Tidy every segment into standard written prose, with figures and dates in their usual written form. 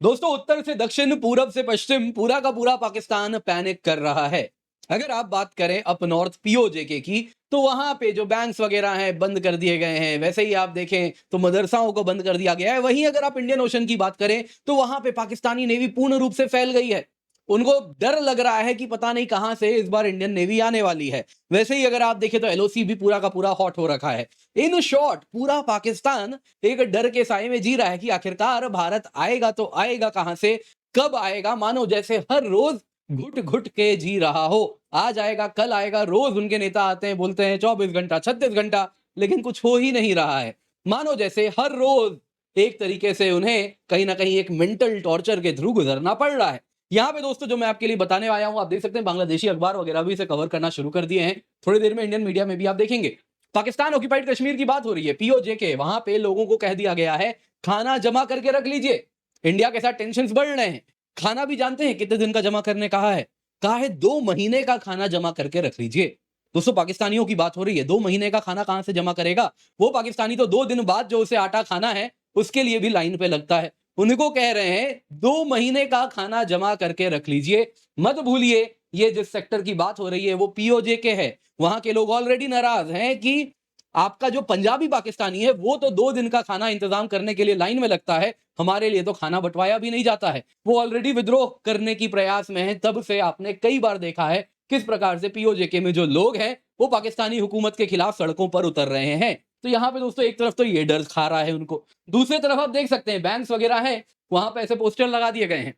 दोस्तों, उत्तर से दक्षिण, पूरब से पश्चिम, पूरा का पूरा पाकिस्तान पैनिक कर रहा है। अगर आप बात करें अप नॉर्थ पीओजेके की, तो वहां पे जो बैंक्स वगैरह हैं बंद कर दिए गए हैं। वैसे ही आप देखें तो मदरसाओं को बंद कर दिया गया है। वहीं अगर आप इंडियन ओशन की बात करें तो वहां पे पाकिस्तानी नेवी पूर्ण रूप से फैल गई है। उनको डर लग रहा है कि पता नहीं कहां से इस बार इंडियन नेवी आने वाली है। वैसे ही अगर आप देखें तो एलओसी भी पूरा का पूरा हॉट हो रखा है। इन शॉर्ट, पूरा पाकिस्तान एक डर के साए में जी रहा है कि आखिरकार भारत आएगा तो आएगा कहां से, कब आएगा। मानो जैसे हर रोज घुट घुट के जी रहा हो। आज आएगा, कल आएगा। रोज उनके नेता आते हैं, बोलते हैं 24 घंटा, 36 घंटा, लेकिन कुछ हो ही नहीं रहा है। मानो जैसे हर रोज एक तरीके से उन्हें कहीं ना कहीं एक मेंटल टॉर्चर के थ्रू गुजरना पड़ रहा है। यहाँ पे दोस्तों जो मैं आपके लिए बताने आया हूं, आप देख सकते हैं बांग्लादेशी अखबार वगैरह भी इसे कवर करना शुरू कर दिए हैं। थोड़ी देर में इंडियन मीडिया में भी आप देखेंगे। पाकिस्तान ऑक्यूपाइड कश्मीर की बात हो रही है, पीओजेके। वहां पे लोगों को कह दिया गया है खाना जमा करके रख लीजिए। इंडिया के साथ टेंशन बढ़ रहे हैं। खाना भी जानते हैं कितने दिन का जमा करने कहा है 2 महीने का खाना जमा करके रख लीजिए। दोस्तों, पाकिस्तानियों की बात हो रही है। 2 महीने का खाना कहां से जमा करेगा वो पाकिस्तानी? तो 2 दिन बाद जो उसे आटा खाना है उसके लिए भी लाइन पे लगता है। उनको कह रहे हैं 2 महीने का खाना जमा करके रख लीजिए। मत भूलिए, ये जिस सेक्टर की बात हो रही है वो पीओजे के है। वहां के लोग ऑलरेडी नाराज हैं कि आपका जो पंजाबी पाकिस्तानी है वो तो 2 दिन का खाना इंतजाम करने के लिए लाइन में लगता है, हमारे लिए तो खाना बंटवाया भी नहीं जाता है। वो ऑलरेडी विद्रोह करने की प्रयास में है। तब से आपने कई बार देखा है किस प्रकार से पीओजेके में जो लोग हैं वो पाकिस्तानी हुकूमत के खिलाफ सड़कों पर उतर रहे हैं। तो यहाँ पे दोस्तों एक तरफ तो ये डर खा रहा है उनको, दूसरी तरफ आप देख सकते हैं बैंक्स वगैरह हैं, वहां पे ऐसे पोस्टर लगा दिए गए हैं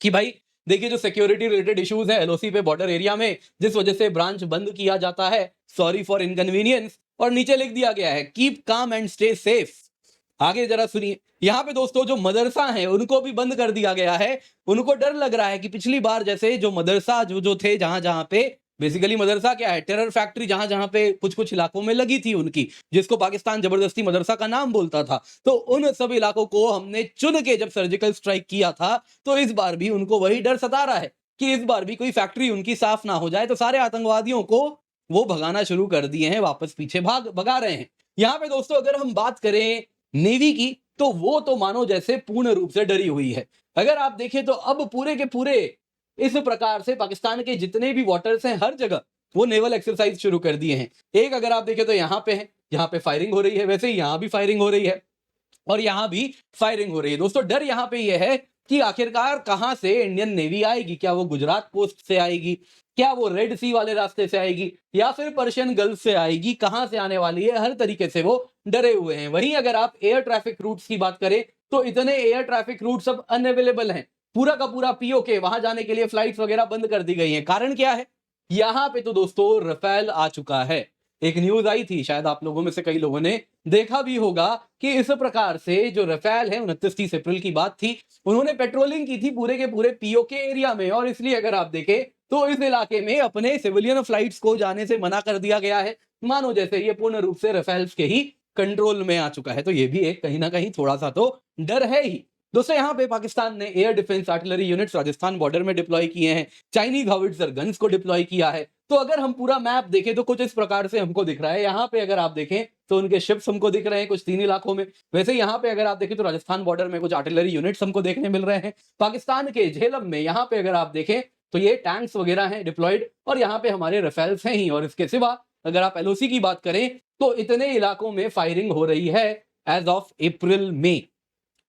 कि भाई देखिए जो सिक्योरिटी रिलेटेड इश्यूज है एलओसी पे बॉर्डर एरिया में, जिस वजह से ब्रांच बंद किया जाता है, सॉरी फॉर इनकन्वीनियंस। और नीचे लिख दिया गया है keep calm and stay safe. आगे जरा सुनिए, यहाँ पे दोस्तों जो मदरसा है उनको भी बंद कर दिया गया है। उनको डर लग रहा है कि पिछली बार जैसे जो मदरसा जो थे, जहां जहां पे बेसिकली मदरसा क्या है, टेरर फैक्ट्री जहां जहां पे कुछ कुछ इलाकों में लगी थी उनकी, जिसको पाकिस्तान जबरदस्ती मदरसा का नाम बोलता था। तो उन सब इलाकों को हमने चुन के जब सर्जिकल स्ट्राइक किया था, तो इस बार भी उनको वही डर सता रहा है कि इस बार भी कोई फैक्ट्री उनकी साफ ना हो जाए। तो सारे आतंकवादियों को वो भगाना शुरू कर दिए हैं, वापस पीछे भगा रहे हैं। यहाँ पे दोस्तों अगर हम बात करें नेवी की, तो वो तो मानो जैसे पूर्ण रूप से डरी हुई है। अगर आप देखें तो अब पूरे के पूरे इस प्रकार से पाकिस्तान के जितने भी वाटर्स हैं हर जगह वो नेवल एक्सरसाइज शुरू कर दिए हैं। एक अगर आप देखें तो यहाँ पे है, यहाँ पे फायरिंग हो रही है। वैसे ही यहाँ भी फायरिंग हो रही है और यहां भी फायरिंग हो रही है। दोस्तों डर यहां पे यह है कि आखिरकार कहां से इंडियन नेवी आएगी। क्या वो गुजरात कोस्ट से आएगी, क्या वो रेड सी वाले रास्ते से आएगी, या फिर पर्शियन गल्फ से आएगी? कहां से आने वाली है, हर तरीके से वो डरे हुए हैं। वहीं अगर आप एयर ट्रैफिक रूट्स की बात करें तो इतने एयर ट्रैफिक रूट सब अनअवेलेबल हैं। पूरा का पूरा पीओके, वहां जाने के लिए फ्लाइट्स वगैरह बंद कर दी गई हैं। कारण क्या है? यहां पे तो दोस्तों रफेल आ चुका है। एक न्यूज आई थी, शायद आप लोगों में से कई लोगों ने देखा भी होगा कि इस प्रकार से जो रफेल है, 29-30 अप्रैल की बात थी, उन्होंने पेट्रोलिंग की थी पूरे के पूरे पीओके एरिया में। और इसलिए अगर आप देखें तो इस इलाके में अपने सिविलियन फ्लाइट्स को जाने से मना कर दिया गया है। मानो जैसे ये पूर्ण रूप से रफेल्स के ही कंट्रोल में आ चुका है। तो ये भी एक कहीं ना कहीं थोड़ा सा तो डर है ही। दोस्तों यहाँ पे पाकिस्तान ने air defence artillery units Rajasthan border में डिप्लॉय किए हैं, चाइनीज हाउविट्जर गन्स को डिप्लॉय किया है। तो अगर हम पूरा मैप देखें तो कुछ इस प्रकार से हमको दिख रहा है। यहाँ पे अगर आप देखें तो उनके शिप्स हमको दिख रहे हैं कुछ 3 इलाकों में। वैसे यहाँ पे अगर आप देखें तो राजस्थान बॉर्डर में कुछ आर्टिलरी यूनिट्स हमको देखने मिल रहे हैं। पाकिस्तान के झेलम में यहाँ पे अगर आप देखें तो ये टैंक्स वगैरह हैं डिप्लॉयड, और यहाँ पे हमारे रफेल्स हैं ही। और इसके सिवा अगर आप एलओसी की बात करें तो इतने इलाकों में फायरिंग हो रही है एज ऑफ अप्रैल में।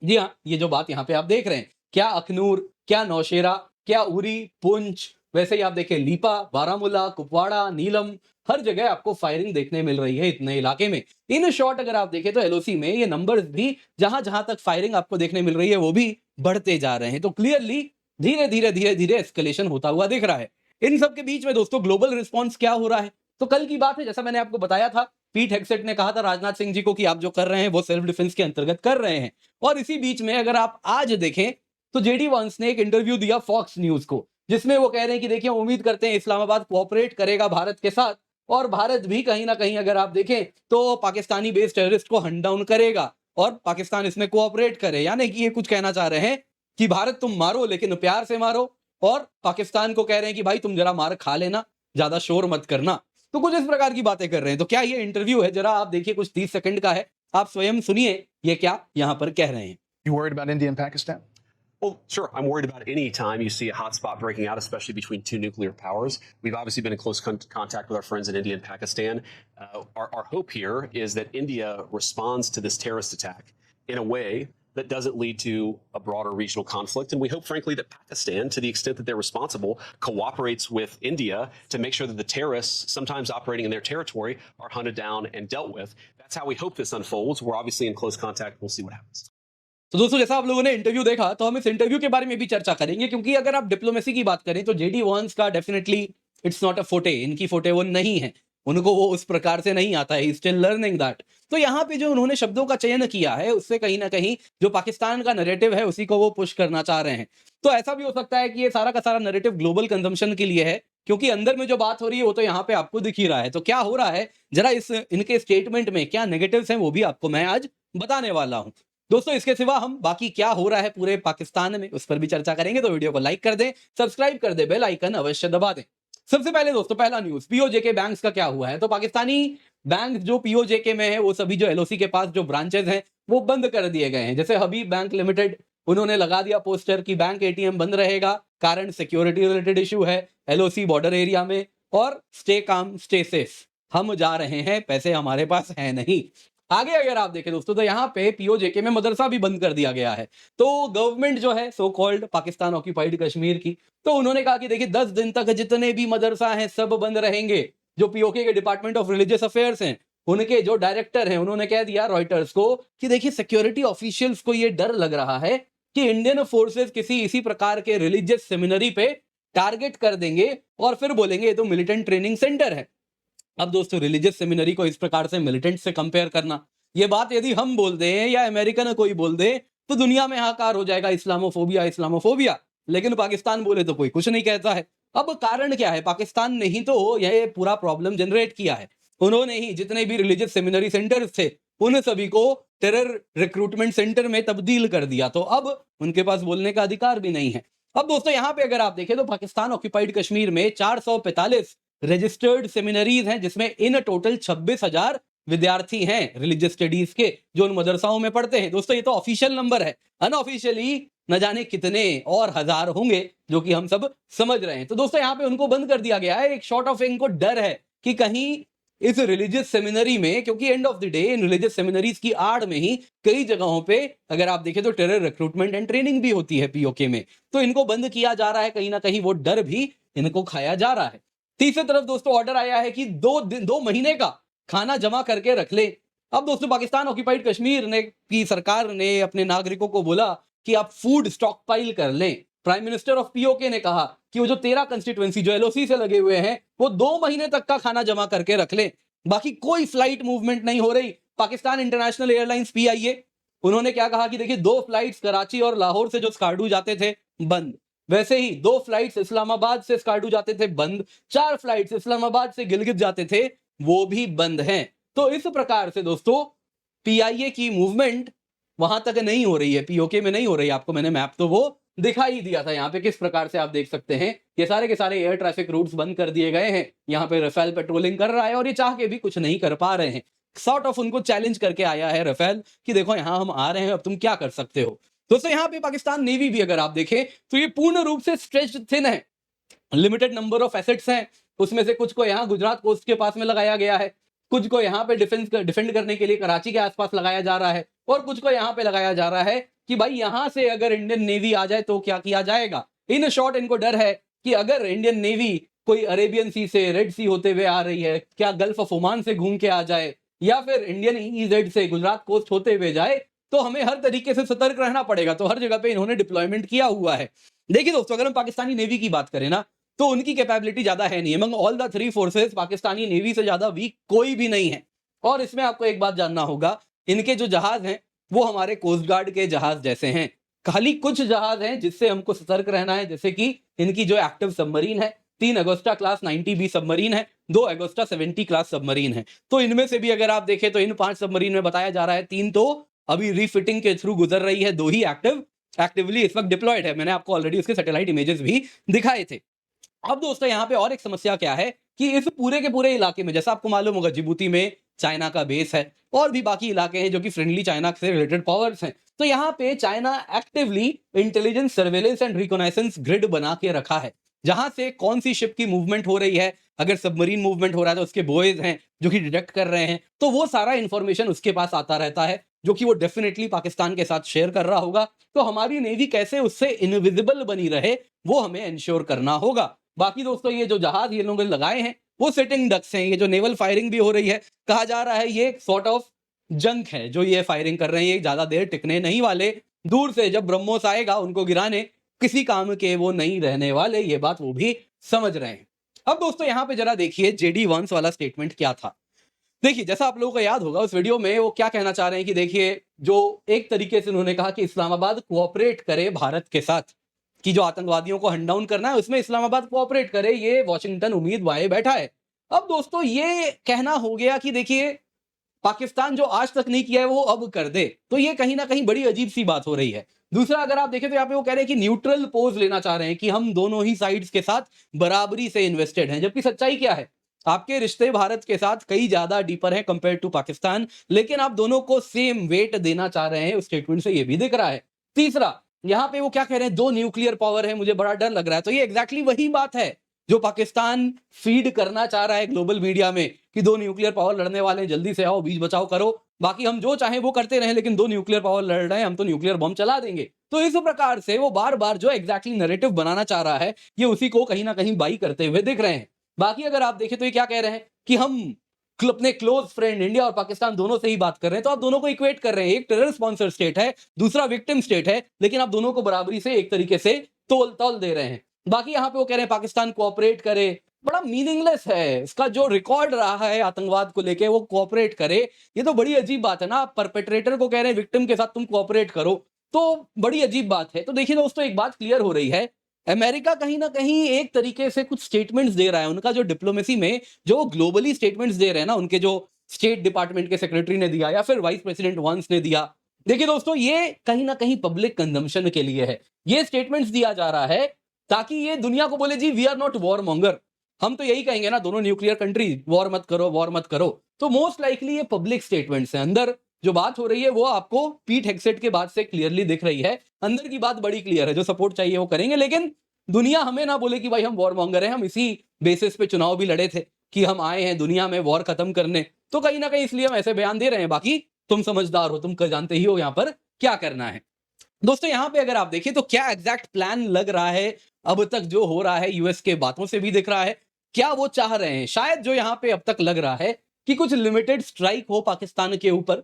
जी हाँ, ये जो बात यहाँ पे आप देख रहे हैं, क्या अखनूर, क्या नौशेरा, क्या उरी, पुंछ, वैसे ही आप देखें लीपा, बारामूला, कुपवाड़ा, नीलम, हर जगह आपको फायरिंग देखने मिल रही है इतने इलाके में। इन शॉर्ट अगर आप देखें तो एलओसी में ये नंबर्स भी जहां जहां तक फायरिंग आपको देखने मिल रही है वो भी बढ़ते जा रहे हैं। तो क्लियरली धीरे धीरे धीरे धीरे एस्केलेशन होता हुआ दिख रहा है। इन सब के बीच में दोस्तों ग्लोबल रिस्पॉन्स क्या हो रहा है? तो कल की बात है, जैसा मैंने आपको बताया था, पीट हेगसेट ने कहा था राजनाथ सिंह जी को कि आप जो कर रहे हैं वो सेल्फ डिफेंस के अंतर्गत कर रहे हैं। और इसी बीच में अगर आप आज देखें तो जेडी वांस ने एक इंटरव्यू दिया फॉक्स न्यूज को, जिसमें वो कह रहे हैं कि देखिए उम्मीद करते हैं इस्लामाबाद कोऑपरेट करेगा भारत के साथ, और भारत भी कहीं ना कहीं अगर आप देखें तो पाकिस्तानी बेस्ड टेररिस्ट को हंट डाउन करेगा और पाकिस्तान इसमें कोऑपरेट करे। यानी कि ये कुछ कहना चाह रहे हैं कि भारत तुम मारो लेकिन प्यार से मारो, और पाकिस्तान को कह रहे हैं कि भाई तुम जरा मार खा लेना, ज्यादा शोर मत करना। तो कुछ इस प्रकार की बातें कर रहे हैं। तो क्या ये इंटरव्यू है, जरा आप देखिए, कुछ 30 सेकंड का है, आप स्वयं सुनिए ये क्या यहां पर कह रहे हैं। You worried about India and Pakistan? Well, sure. I'm worried about any time you see a hotspot breaking out, especially between two nuclear powers. We've obviously been in close contact with our friends in India and Pakistan. Our hope here is that India responds to this terrorist attack in a way that doesn't lead to a broader regional conflict. And we hope, frankly, that Pakistan, to the extent that they're responsible, cooperates with India to make sure that the terrorists, sometimes operating in their territory, are hunted down and dealt with. That's how we hope this unfolds. We're obviously in close contact. We'll see what happens. तो दोस्तों जैसा आप लोगों ने interview देखा तो हम इस इंटरव्यू के बारे में भी चर्चा करेंगे क्योंकि अगर आप डिप्लोमेसी की बात करें तो जेडी वांस का डेफिनेटली इट्स नॉट अ फोटे, इनकी फोटे वो नहीं है, उनको वो उस प्रकार से नहीं आता है, स्टिल लर्निंग दैट। तो यहाँ पे जो उन्होंने शब्दों का चयन किया है उससे कहीं ना कहीं जो पाकिस्तान का नैरेटिव है उसी को वो पुश करना चाह रहे हैं। तो ऐसा भी हो सकता है कि ये सारा का सारा नैरेटिव ग्लोबल कंजम्पशन के लिए है, क्योंकि अंदर में जो बात हो रही है वो तो यहाँ पे आपको दिख ही रहा है। तो क्या हो रहा है जरा इस इनके स्टेटमेंट में क्या नेगेटिव्स हैं वो भी आपको मैं आज बताने वाला हूं। दोस्तों इसके सिवा हम बाकी क्या हो रहा है पूरे पाकिस्तान में उस पर भी चर्चा करेंगे, तो वीडियो को लाइक कर दें, सब्सक्राइब कर दें, बेल आइकन अवश्य दबा दें। सबसे पहले दोस्तों पहला न्यूज पीओजेके बैंक्स का क्या हुआ है। तो पाकिस्तानी बैंक जो पीओजेके में है वो सभी जो एलओसी के पास जो ब्रांचेस हैं वो बंद कर दिए गए हैं। जैसे हबीब बैंक लिमिटेड, उन्होंने लगा दिया पोस्टर कि बैंक एटीएम बंद रहेगा, कारण सिक्योरिटी रिलेटेड इशू है, एलओसी बॉर्डर एरिया में, और स्टे काम स्टे सेफ, हम जा रहे हैं, पैसे हमारे पास है नहीं। आगे अगर आप देखें दोस्तों तो यहाँ पे पीओजेके में मदरसा भी बंद कर दिया गया है। तो गवर्नमेंट जो है so called Pakistan occupied Kashmir की, तो उन्होंने कहा कि देखिए 10 दिन तक जितने भी मदरसा हैं सब बंद रहेंगे। जो पीओके के डिपार्टमेंट ऑफ रिलीजियस अफेयर्स हैं उनके जो डायरेक्टर हैं उन्होंने कह दिया रॉयटर्स को कि देखिए सिक्योरिटी ऑफिशियल्स को ये डर लग रहा है कि इंडियन फोर्सेस किसी इसी प्रकार के रिलीजियस सेमिनरी पे टारगेट कर देंगे और फिर बोलेंगे ये तो मिलिटेंट ट्रेनिंग सेंटर है। अब दोस्तों रिलीजियस सेमिनरी को इस प्रकार से मिलिटेंट से कंपेयर करना, ये बात यदि हम बोल दें या अमेरिकन कोई बोल दे तो दुनिया में हाहाकार हो जाएगा, इस्लामोफोबिया इस्लामोफोबिया। लेकिन पाकिस्तान बोले तो कोई कुछ नहीं कहता है। अब कारण क्या है, पाकिस्तान ने ही तो यह पूरा प्रॉब्लम जनरेट किया है। उन्होंने ही जितने भी रिलीजियस सेमिनरी सेंटर्स थे उन सभी को टेरर रिक्रूटमेंट सेंटर में तब्दील कर दिया, तो अब उनके पास बोलने का अधिकार भी नहीं है। अब दोस्तों यहाँ पे अगर आप देखें तो पाकिस्तान ऑक्यूपाइड कश्मीर में 445 रजिस्टर्ड सेमिनरीज हैं, जिसमें इन टोटल 26,000 विद्यार्थी हैं रिलीजियस स्टडीज के जो उन मदरसाओं में पढ़ते हैं। दोस्तों ये तो ऑफिशियल नंबर है, अनऑफिशियली न जाने कितने और हजार होंगे जो कि हम सब समझ रहे हैं। तो दोस्तों यहाँ पे उनको बंद कर दिया गया है। एक शॉर्ट ऑफ इनको डर है कि कहीं इस रिलीजियस सेमिनरी में, क्योंकि end of the day in religious seminaries की आड़ में ही कई जगहों पे अगर आप देखें तो टेरर रिक्रूटमेंट एंड ट्रेनिंग भी होती है पीओके में, तो इनको बंद किया जा रहा है। कहीं ना कहीं वो डर भी इनको खाया जा रहा है। तीसरी तरफ दोस्तों ऑर्डर आया है कि 2 महीने का खाना जमा करके रख ले। अब दोस्तों पाकिस्तान ऑक्यूपाइड कश्मीर ने की सरकार ने अपने नागरिकों को बोला कि आप फूड स्टॉक पाइल कर लें। प्राइम मिनिस्टर ऑफ पीओके ने कहा कि वो जो 13 कंस्टिट्यूएंसी जो एलओसी से लगे हुए हैं वो 2 महीने तक का खाना जमा करके रख ले। बाकी कोई फ्लाइट मूवमेंट नहीं हो रही। पाकिस्तान इंटरनेशनल एयरलाइंस पीआईए, उन्होंने क्या कहा कि देखिए 2 फ्लाइट्स कराची और लाहौर से जो स्कार्डू जाते थे बंद, वैसे ही 2 फ्लाइट्स इस्लामाबाद से स्कार्डू जाते थे बंद, 4 फ्लाइट्स इस्लामाबाद से गिलगित जाते थे वो भी बंद हैं। तो इस प्रकार से दोस्तों पीआईए की मूवमेंट वहां तक नहीं हो रही है, पीओके में नहीं हो रही है। आपको मैंने मैप तो वो दिखाई दिया था, यहाँ पे किस प्रकार से आप देख सकते हैं ये सारे के सारे एयर ट्रैफिक रूट्स बंद कर दिए गए हैं। यहाँ पे रफेल पेट्रोलिंग कर रहा है और ये चाह के भी कुछ नहीं कर पा रहे हैं। सॉर्ट ऑफ उनको चैलेंज करके आया है रफेल कि देखो यहाँ हम आ रहे हैं, अब तुम क्या कर सकते हो। दोस्तों यहाँ पे पाकिस्तान नेवी भी अगर आप देखें तो ये पूर्ण रूप से स्ट्रेच्ड थिन है। लिमिटेड नंबर ऑफ एसेट्स हैं, उसमें से कुछ को यहाँ गुजरात कोस्ट के पास में लगाया गया है, कुछ को यहाँ पे डिफेंड करने के लिए कराची के आसपास लगाया जा रहा है, और कुछ को यहाँ पे लगाया जा रहा है कि भाई यहाँ से अगर इंडियन नेवी आ जाए तो क्या किया जाएगा। इन शॉर्ट इनको डर है कि अगर इंडियन नेवी कोई अरेबियन सी से रेड सी होते हुए आ रही है, क्या गल्फ ऑफ ओमान से घूम के आ जाए या फिर इंडियन ईजेड से गुजरात कोस्ट होते हुए जाए, तो हमें हर तरीके से सतर्क रहना पड़ेगा। तो हर जगह पे इन्होंने डिप्लॉयमेंट किया हुआ है। देखिए दोस्तों अगर हम पाकिस्तानी नेवी की बात करें ना तो उनकी कैपेबिलिटी ज्यादा है नहीं। Among all the 3 forces Pakistani navy से ज्यादा वीक कोई भी नहीं है। और इसमें आपको एक बात जानना होगा, इनके जो जहाज हैं वो हमारे कोस्ट गार्ड के जहाज जैसे हैं। खाली कुछ जहाज हैं जिससे हमको सतर्क रहना है, जैसे कि इनकी जो एक्टिव सबमरीन है 3 अगोस्टा क्लास 90B सबमरीन है, 2 अगोस्टा 70 क्लास सबमरीन है। तो इनमें से भी अगर आप देखें तो इन 5 सबमरीन में बताया जा रहा है 3 तो अभी रीफिटिंग के थ्रू गुजर रही है, 2 ही एक्टिवली इस वक्त डिप्लॉयड है। मैंने आपको ऑलरेडी उसके सैटेलाइट इमेजेस भी दिखाए थे। अब दोस्तों यहाँ पे और एक समस्या क्या है कि इस पूरे के पूरे इलाके में, जैसा आपको मालूम होगा, जिबूती में चाइना का बेस है और भी बाकी इलाके हैं जो कि फ्रेंडली चाइना से रिलेटेड पावर्स हैं। तो यहाँ पे China actively intelligence surveillance and reconnaissance grid बना के रखा है, जहां से कौन सी शिप की मूवमेंट हो रही है, अगर सबमरीन मूवमेंट हो रहा है तो उसके बॉयज हैं जो कि डिटेक्ट कर रहे हैं, तो वो सारा इंफॉर्मेशन उसके पास आता रहता है, जो कि वो डेफिनेटली पाकिस्तान के साथ शेयर कर रहा होगा। तो हमारी नेवी कैसे उससे इनविजिबल बनी रहे, वो हमें इंश्योर करना होगा। बाकी दोस्तों, ये जो जहाज ये लोगों ने लगाए हैं वो सिटिंग डक्स हैं। ये जो नेवल फायरिंग भी हो रही है, कहा जा रहा है ये एक सॉर्ट ऑफ जंक है जो ये फायरिंग कर रहे हैं, ये ज्यादा देर टिकने नहीं वाले। दूर से जब ब्रह्मोस आएगा उनको गिराने, किसी काम के वो नहीं रहने वाले, ये बात वो भी समझ रहे हैं। अब दोस्तों यहाँ पे जरा देखिए जेडी वंस वाला स्टेटमेंट क्या था। देखिए, जैसा आप लोगों को याद होगा उस वीडियो में वो क्या कहना चाह रहे हैं कि देखिए, जो एक तरीके से उन्होंने कहा कि इस्लामाबाद कोऑपरेट करे भारत के साथ, कि जो आतंकवादियों को हंड डाउन करना है उसमें इस्लामाबाद कोऑपरेट करे, ये वॉशिंगटन उम्मीद वाए बैठा है। अब दोस्तों ये कहना हो गया कि देखिए, पाकिस्तान जो आज तक नहीं किया है वो अब कर दे, तो ये कहीं ना कहीं बड़ी अजीब सी बात हो रही है। दूसरा, अगर आप देखें तो यहाँ पे वो कह रहे हैं कि न्यूट्रल पोज लेना चाह रहे हैं कि हम दोनों ही साइड्स के साथ बराबरी से इन्वेस्टेड हैं, जबकि सच्चाई क्या है, आपके रिश्ते भारत के साथ कई ज्यादा डीपर हैं कंपेयर टू पाकिस्तान, लेकिन आप दोनों को सेम वेट देना चाह रहे हैं, उस स्टेटमेंट से ये भी दिख रहा है। तीसरा, यहाँ पे वो क्या कह रहे हैं, दो न्यूक्लियर पावर है, मुझे बड़ा डर लग रहा है, तो ये एग्जैक्टली वही बात है जो पाकिस्तान फीड करना चाह रहा है ग्लोबल मीडिया में कि दो न्यूक्लियर पावर लड़ने वाले हैं, जल्दी से आओ, बीच बचाओ करो, बाकी हम जो चाहें वो करते रहें, लेकिन दो न्यूक्लियर पावर लड़ रहे हैं, हम तो न्यूक्लियर बम चला देंगे। तो इस प्रकार से वो बार बार जो एग्जैक्टली नैरेटिव बनाना चाह रहा है, ये उसी को कहीं ना कहीं बाई करते हुए दिख रहे हैं। बाकी अगर आप देखें तो ये क्या कह रहे हैं कि हम अपने क्लोज फ्रेंड इंडिया और पाकिस्तान दोनों से ही बात कर रहे हैं, तो आप दोनों को इक्वेट कर रहे हैं, एक टेरर स्पॉन्सर स्टेट है, दूसरा विक्टिम स्टेट है, लेकिन आप दोनों को बराबरी से एक तरीके से तोल तोल दे रहे हैं। बाकी यहाँ पे वो कह रहे हैं पाकिस्तान कोऑपरेट करे, बड़ा मीनिंगलेस है, इसका जो रिकॉर्ड रहा है आतंकवाद को लेके वो कोऑपरेट करे, ये तो बड़ी अजीब बात है ना। आप परपेट्रेटर को कह रहे हैं विक्टिम के साथ तुम कोऑपरेट करो, तो बड़ी अजीब बात है। तो देखिए दोस्तों, एक बात क्लियर हो रही है, अमेरिका कहीं ना कहीं एक तरीके से कुछ स्टेटमेंट्स दे रहा है, उनका जो डिप्लोमेसी में जो ग्लोबली स्टेटमेंट्स दे रहे हैं ना, उनके जो स्टेट डिपार्टमेंट के सेक्रेटरी ने दिया या फिर वाइस प्रेसिडेंट वंस ने दिया, देखिए दोस्तों, ये कहीं ना कहीं पब्लिक कंजम्पशन के लिए है, ये स्टेटमेंट्स दिया जा रहा है ताकि ये दुनिया को बोले जी we are not war monger, हम तो यही कहेंगे ना दोनों न्यूक्लियर कंट्री, वॉर मत करो, वॉर मत करो। तो मोस्ट लाइकली ये पब्लिक स्टेटमेंट्स हैं, अंदर जो बात हो रही है वो आपको पीट हेग्सेट के बाद से क्लियरली दिख रही है, अंदर की बात बड़ी क्लियर है, जो सपोर्ट चाहिए वो करेंगे, लेकिन दुनिया हमें ना बोले कि भाई हम वॉर मॉन्गर हैं, हम इसी बेसिस पे चुनाव भी लड़े थे कि हम आए हैं दुनिया में वॉर खत्म करने, तो कहीं ना कहीं इसलिए हम ऐसे बयान दे रहे हैं। बाकी तुम समझदार हो, तुम जानते ही हो यहाँ पर क्या करना है। दोस्तों यहाँ पे अगर आप देखें तो क्या एग्जैक्ट प्लान लग रहा है, अब तक जो हो रहा है यूएस के बातों से भी दिख रहा है, क्या वो चाह रहे हैं, शायद जो यहाँ पे अब तक लग रहा है कि कुछ लिमिटेड स्ट्राइक हो पाकिस्तान के ऊपर,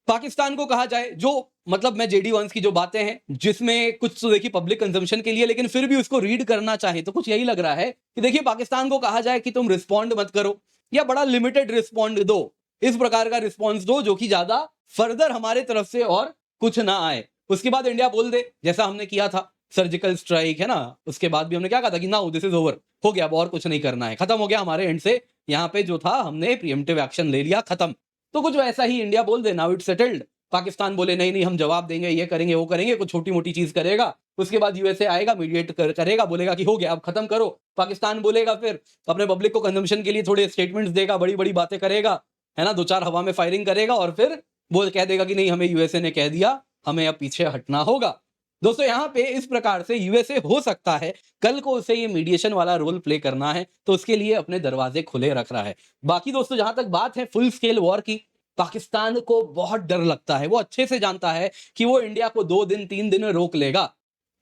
पाकिस्तान को कहा जाए, जो मतलब मैं जेडी वंस की जो बातें हैं जिसमें कुछ तो देखिए पब्लिक कंजम्पशन के लिए, लेकिन फिर भी उसको रीड करना चाहे तो कुछ यही लग रहा है कि देखिए पाकिस्तान को कहा जाए कि तुम रिस्पॉन्ड मत करो या बड़ा लिमिटेड रिस्पॉन्ड दो, इस प्रकार का रिस्पॉन्स दो जो कि ज्यादा फर्दर हमारे तरफ से और कुछ ना आए। उसके बाद इंडिया बोल दे जैसा हमने किया था सर्जिकल स्ट्राइक, है ना, उसके बाद भी हमने क्या कहा था कि नाउ दिस इज ओवर, हो गया, और कुछ नहीं करना है, खत्म हो गया हमारे एंड से, यहाँ पे जो था हमने प्रीएम्प्टिव एक्शन ले लिया, खत्म। तो कुछ वैसा ही इंडिया बोल दे नाउ इट्स सेटल्ड, पाकिस्तान बोले नहीं नहीं हम जवाब देंगे, ये करेंगे वो करेंगे, कुछ छोटी मोटी चीज करेगा, उसके बाद यूएसए आएगा मीडिएट करेगा, बोलेगा कि हो गया अब खत्म करो, पाकिस्तान बोलेगा फिर अपने पब्लिक को कंजम्पशन के लिए थोड़े स्टेटमेंट्स देगा, बड़ी बड़ी बातें करेगा, है ना, दो चार हवा में फायरिंग करेगा और फिर वो कह देगा कि नहीं हमें यूएसए ने कह दिया, हमें अब पीछे हटना होगा। दोस्तों यहाँ पे इस प्रकार से यूएसए हो सकता है कल को उसे ये मीडिएशन वाला रोल प्ले करना है तो उसके लिए अपने दरवाजे खुले रख रहा है। बाकी दोस्तों जहां तक बात है फुल स्केल वॉर की, पाकिस्तान को बहुत डर लगता है, वो अच्छे से जानता है कि वो इंडिया को 2 दिन 3 दिन रोक लेगा,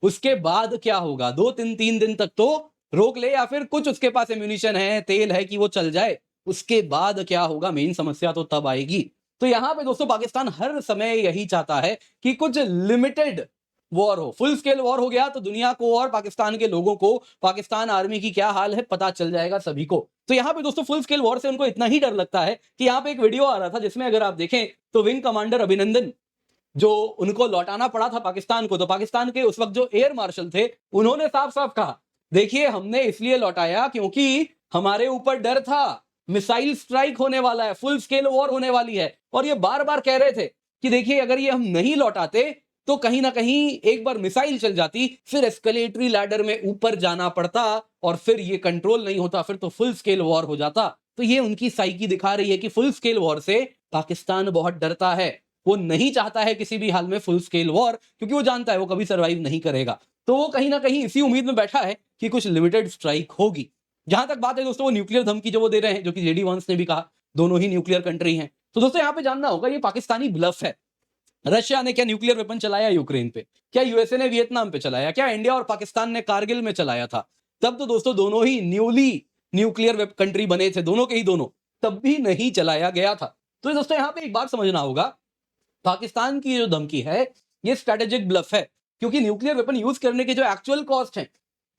उसके बाद क्या होगा, 2-3 दिन तक तो रोक ले या फिर कुछ उसके पास एम्यूनिशन है, तेल है कि वो चल जाए, उसके बाद क्या होगा, मेन समस्या तो तब आएगी। तो यहां पे दोस्तों पाकिस्तान हर समय यही चाहता है कि कुछ लिमिटेड वॉर हो, फुल स्केल वॉर हो गया तो दुनिया को और पाकिस्तान के लोगों को पाकिस्तान आर्मी की क्या हाल है पता चल जाएगा सभी को। तो यहाँ पे दोस्तों फुल स्केल वॉर से उनको इतना ही डर लगता है कि यहाँ पे एक वीडियो आ रहा था जिसमें अगर आप देखें तो विंग कमांडर अभिनंदन जो उनको लौटाना पड़ा था पाकिस्तान को, तो पाकिस्तान के उस वक्त जो एयर मार्शल थे उन्होंने साफ साफ कहा देखिए हमने इसलिए लौटाया क्योंकि हमारे ऊपर डर था, मिसाइल स्ट्राइक होने वाला है, फुल स्केल वॉर होने वाली है, और ये बार बार कह रहे थे कि देखिए अगर ये हम नहीं लौटाते तो कहीं ना कहीं एक बार मिसाइल चल जाती, फिर एस्केलेटरी लैडर में ऊपर जाना पड़ता और फिर ये कंट्रोल नहीं होता, फिर तो फुल स्केल वॉर हो जाता। तो ये उनकी साइकी दिखा रही है कि फुल स्केल वॉर से पाकिस्तान बहुत डरता है। वो नहीं चाहता है किसी भी हाल में फुल स्केल वॉर, क्योंकि वो जानता है वो कभी सर्वाइव नहीं करेगा। तो वो कहीं ना कहीं इसी उम्मीद में बैठा है कि कुछ लिमिटेड स्ट्राइक होगी। जहां तक बात है दोस्तों वो न्यूक्लियर धमकी जो वो दे रहे हैं, जो कि जेडी वांस ने भी कहा, दोनों ही न्यूक्लियर कंट्री हैं। तो दोस्तों यहाँ पे जानना होगा ये पाकिस्तानी ब्लफ है। रशिया ने क्या न्यूक्लियर वेपन चलाया यूक्रेन पे? क्या यूएसए ने वियतनाम पे चलाया? क्या इंडिया और पाकिस्तान ने कारगिल में चलाया था? तब तो दोस्तों दोनों ही न्यूली न्यूक्लियर कंट्री बने थे, दोनों के ही दोनों, तब भी नहीं चलाया गया था। तो दोस्तों यहाँ पे एक बात समझना होगा, पाकिस्तान की जो धमकी है ये स्ट्रेटेजिक ब्लफ है, क्योंकि न्यूक्लियर वेपन यूज करने के जो एक्चुअल कॉस्ट है,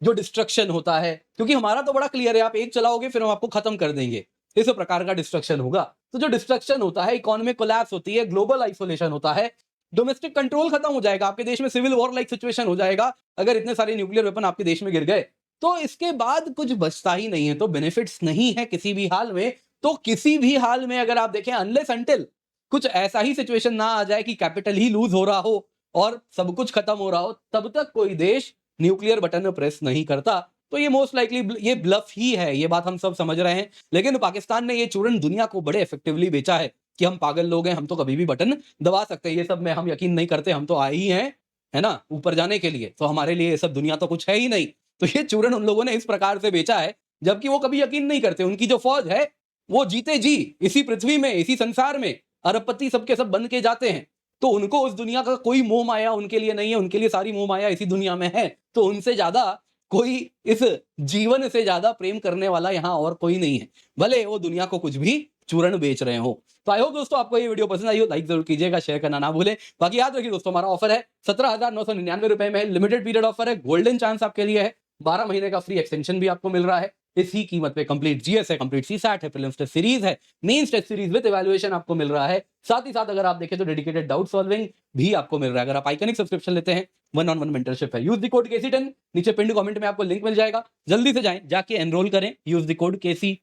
जो डिस्ट्रक्शन होता है, क्योंकि हमारा तो बड़ा क्लियर है, आप एक चलाओगे फिर हम आपको खत्म कर देंगे, इस प्रकार का डिस्ट्रक्शन होगा। तो जो डिस्ट्रक्शन होता है, इकोनॉमिक कोलैप्स होती है, ग्लोबल आइसोलेशन होता है, डोमेस्टिक कंट्रोल खत्म हो जाएगा, आपके देश में सिविल वॉर लाइक सिचुएशन हो जाएगा अगर इतने सारे न्यूक्लियर वेपन आपके देश में गिर गए। तो इसके बाद कुछ बचता ही नहीं है, तो बेनिफिट्स नहीं है किसी भी हाल में। तो किसी भी हाल में अगर आप देखें, अनलेस अनटिल कुछ ऐसा ही सिचुएशन ना आ जाए कि कैपिटल ही लूज हो रहा हो और सब कुछ खत्म हो रहा हो, तब तक कोई देश न्यूक्लियर बटन प्रेस नहीं करता। तो ये मोस्ट लाइकली ये ब्लफ ही है, ये बात हम सब समझ रहे हैं। लेकिन पाकिस्तान ने ये चूरन दुनिया को बड़े इफेक्टिवली बेचा है कि हम पागल लोग हैं, हम तो कभी भी बटन दबा सकते हैं, ये सब में हम यकीन नहीं करते, हम तो आए ही हैं, है ना, ऊपर जाने के लिए, तो हमारे लिए ये सब दुनिया तो कुछ है ही नहीं। तो ये चूरन उन लोगों ने इस प्रकार से बेचा है, जबकि वो कभी यकीन नहीं करते। उनकी जो फौज है वो जीते जी इसी पृथ्वी में, इसी संसार में अरबपति सबके सब बन के जाते हैं। तो उनको उस दुनिया का कोई मोह माया उनके लिए नहीं है, उनके लिए सारी मोह माया इसी दुनिया में है। तो उनसे ज्यादा कोई, इस जीवन से ज्यादा प्रेम करने वाला यहाँ और कोई नहीं है, भले वो दुनिया को कुछ भी चूरण बेच रहे हो। तो आई होप दोस्तों आपको ये वीडियो पसंद आई हो, लाइक जरूर कीजिएगा, शेयर करना ना भूलें। बाकी याद रखिए दोस्तों, हमारा ऑफर है 17,999 रुपए में, लिमिटेड पीरियड ऑफर है, गोल्डन चांस आपके लिए है, 12 महीने का फ्री एक्सटेंशन भी आपको मिल रहा है इसी कीमत पे। कंप्लीट जीएस है, कंप्लीट सीसैट है, प्रीलिम्स टेस्ट सीरीज है, mains test series with evaluation आपको मिल रहा है। साथ ही साथ अगर आप देखें तो डेडिकेटेड डाउट सॉल्विंग भी आपको मिल रहा है। अगर आप आइकनिक सब्सक्रिप्शन लेते हैं, 1-on-1 मेंटरशिप है। यूज द कोड KC10, नीचे पिंड कमेंट में आपको लिंक मिल जाएगा, जल्दी से जाएं, जाके एनरोल करें, यूज द कोड KC10।